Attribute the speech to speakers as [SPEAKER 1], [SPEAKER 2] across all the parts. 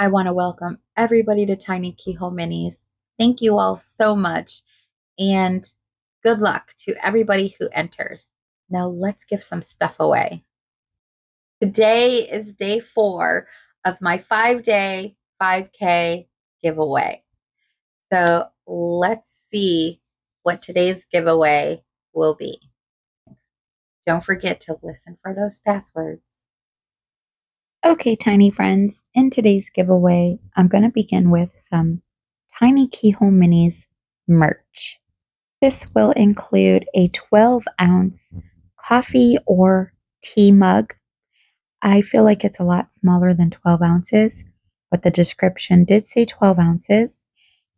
[SPEAKER 1] I want to welcome everybody to Tiny Keyhole Minis. Thank you all so much, and good luck to everybody who enters. Now let's give some stuff away. Today is day 4 of my 5-day 5K giveaway. So let's see what today's giveaway will be. Don't forget to listen for those passwords. Okay, tiny friends, in today's giveaway, I'm going to begin with some Tiny Keyhole Minis merch. This will include a 12-ounce coffee or tea mug. I feel like it's a lot smaller than 12 ounces, but the description did say 12 ounces.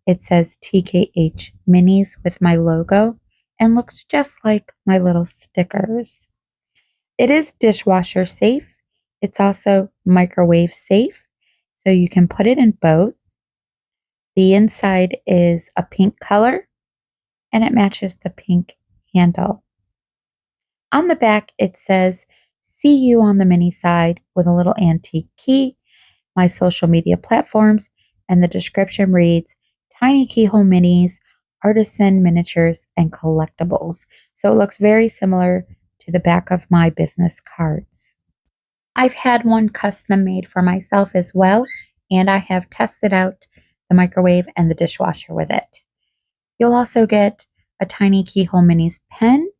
[SPEAKER 1] It says TKH Minis with my logo and looks just like my little stickers. It is dishwasher safe. It's also microwave safe, so you can put it in both. The inside is a pink color, and it matches the pink handle. On the back, it says, "See you on the mini side," with a little antique key, my social media platforms, and the description reads, "Tiny Keyhole Minis, artisan miniatures, and collectibles." So it looks very similar to the back of my business cards. I've had one custom made for myself as well, and I have tested out the microwave and the dishwasher with it. You'll also get a Tiny Keyhole Minis pen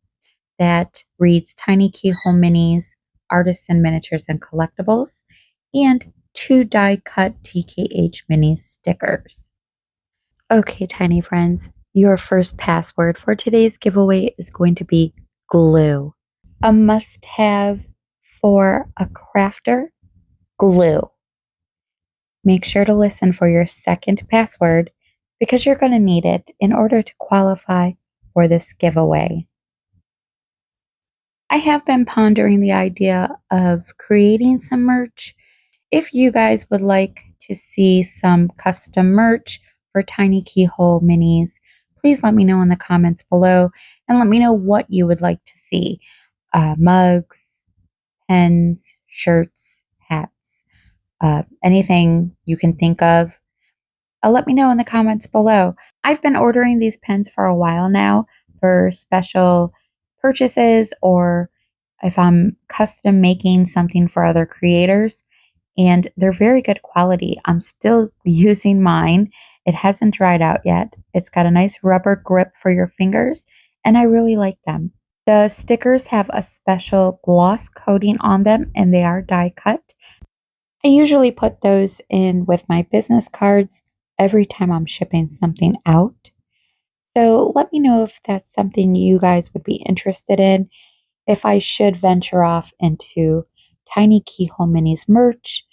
[SPEAKER 1] that reads Tiny Keyhole Minis, Artisan Miniatures and Collectibles, and 2 die-cut TKH Minis stickers. Okay, tiny friends, your first password for today's giveaway is going to be glue. A must-have for a crafter, glue. Make sure to listen for your second password because you're going to need it in order to qualify for this giveaway. I have been pondering the idea of creating some merch. If you guys would like to see some custom merch for Tiny Keyhole Minis, please let me know in the comments below and let me know what you would like to see. Mugs, pens, shirts, hats, anything you can think of. Let me know in the comments below. I've been ordering these pens for a while now for special purchases or if I'm custom making something for other creators, and they're very good quality. I'm still using mine. It hasn't dried out yet. It's got a nice rubber grip for your fingers, and I really like them. The stickers have a special gloss coating on them, and they are die cut. I usually put those in with my business cards every time I'm shipping something out. So let me know if that's something you guys would be interested in, if I should venture off into Tiny Keyhole Minis merch.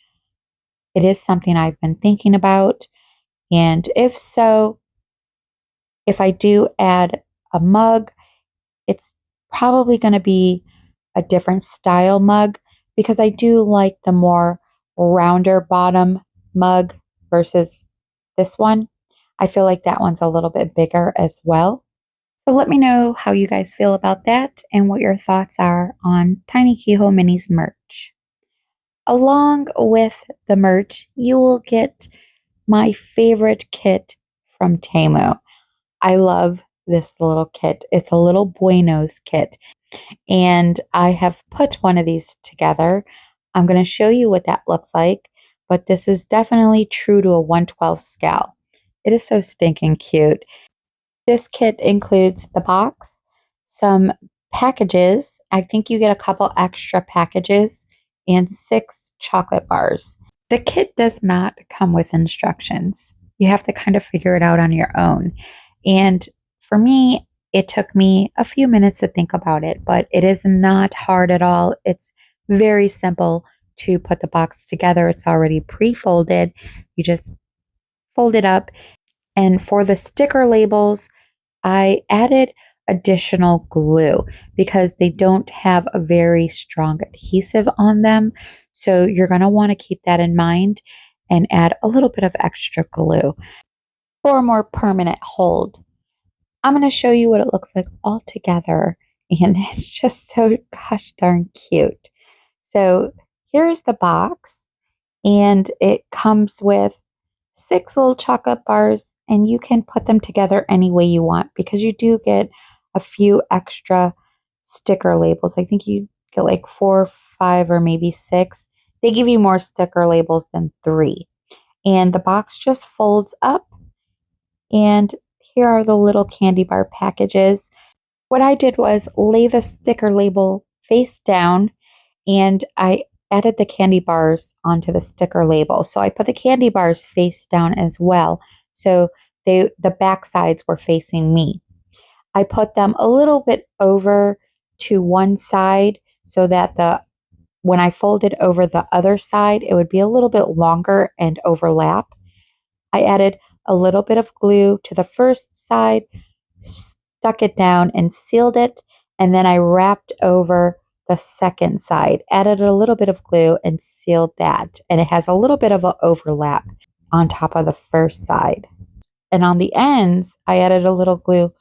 [SPEAKER 1] It is something I've been thinking about. And if so, if I do add a mug, it's probably going to be a different style mug because I do like the more rounder bottom mug versus this one. I feel like that one's a little bit bigger as well. So let me know how you guys feel about that and what your thoughts are on Tiny Keyhole Minis merch. Along with the merch, you will get my favorite kit from Temu. I love this little kit. It's a little Buenos kit, and I have put one of these together. I'm going to show you what that looks like, but this is definitely true to a 1/12 scale. It is so stinking cute. This kit includes the box, some packages. I think you get a couple extra packages and 6 chocolate bars. The kit does not come with instructions. You have to kind of figure it out on your own. And for me, it took me a few minutes to think about it, but it is not hard at all. It's very simple to put the box together. It's already pre-folded. You just fold it up. And for the sticker labels, I added additional glue because they don't have a very strong adhesive on them. So you're going to want to keep that in mind and add a little bit of extra glue for a more permanent hold. I'm going to show you what it looks like all together, and it's just so gosh darn cute. So here's the box, and it comes with 6 little chocolate bars, and you can put them together any way you want because you do get a few extra sticker labels. I think you get like 4, 5, or maybe 6. They give you more sticker labels than 3. And the box just folds up, and here are the little candy bar packages. What I did was lay the sticker label face down, and I added the candy bars onto the sticker label. So I put the candy bars face down as well. So the back sides were facing me. I put them a little bit over to one side so that when I folded over the other side, it would be a little bit longer and overlap. I added a little bit of glue to the first side, stuck it down and sealed it, and then I wrapped over the second side, added a little bit of glue and sealed that. And it has a little bit of an overlap on top of the first side. And on the ends, I added a little glue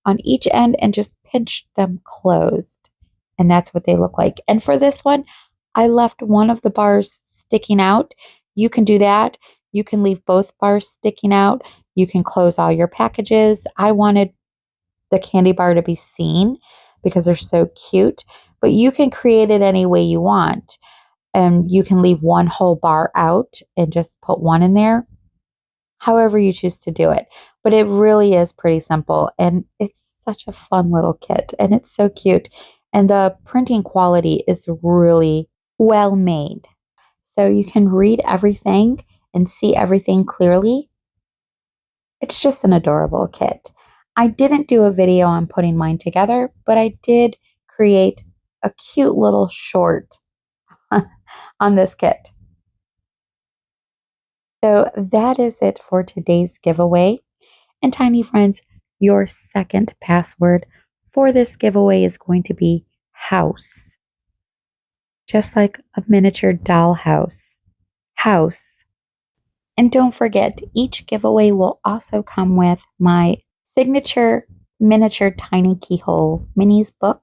[SPEAKER 1] on each end and just pinched them closed. And that's what they look like. And for this one, I left one of the bars sticking out. You can do that. You can leave both bars sticking out. You can close all your packages. I wanted the candy bar to be seen because they're so cute, but you can create it any way you want. And you can leave one whole bar out and just put one in there, however you choose to do it. But it really is pretty simple, and it's such a fun little kit, and it's so cute. And the printing quality is really well made. So you can read everything and see everything clearly. It's just an adorable kit. I didn't do a video on putting mine together, but I did create a cute little short on this kit. So that is it for today's giveaway. And tiny friends, your second password for this giveaway is going to be house. Just like a miniature dollhouse. House. And don't forget, each giveaway will also come with my signature miniature Tiny Keyhole Minis book.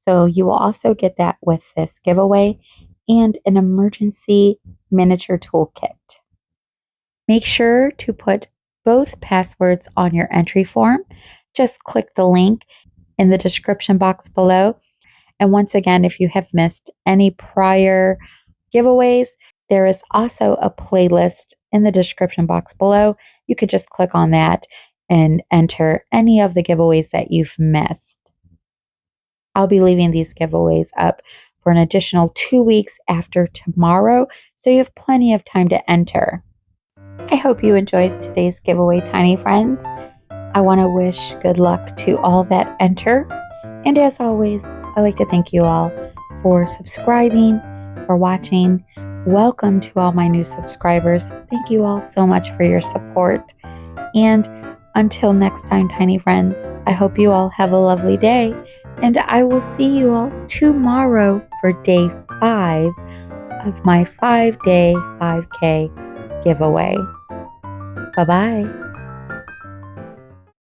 [SPEAKER 1] So you will also get that with this giveaway, and an emergency miniature toolkit. Make sure to put both passwords on your entry form. Just click the link in the description box below. And once again, if you have missed any prior giveaways, there is also a playlist in the description box below. You could just click on that and enter any of the giveaways that you've missed. I'll be leaving these giveaways up for an additional 2 weeks after tomorrow, so you have plenty of time to enter. I hope you enjoyed today's giveaway, tiny friends. I want to wish good luck to all that enter. And as always, I'd like to thank you all for subscribing, for watching. Welcome to all my new subscribers. Thank you all so much for your support. And until next time, tiny friends, I hope you all have a lovely day. And I will see you all tomorrow for day 5 of my 5-day 5K giveaway. Bye-bye.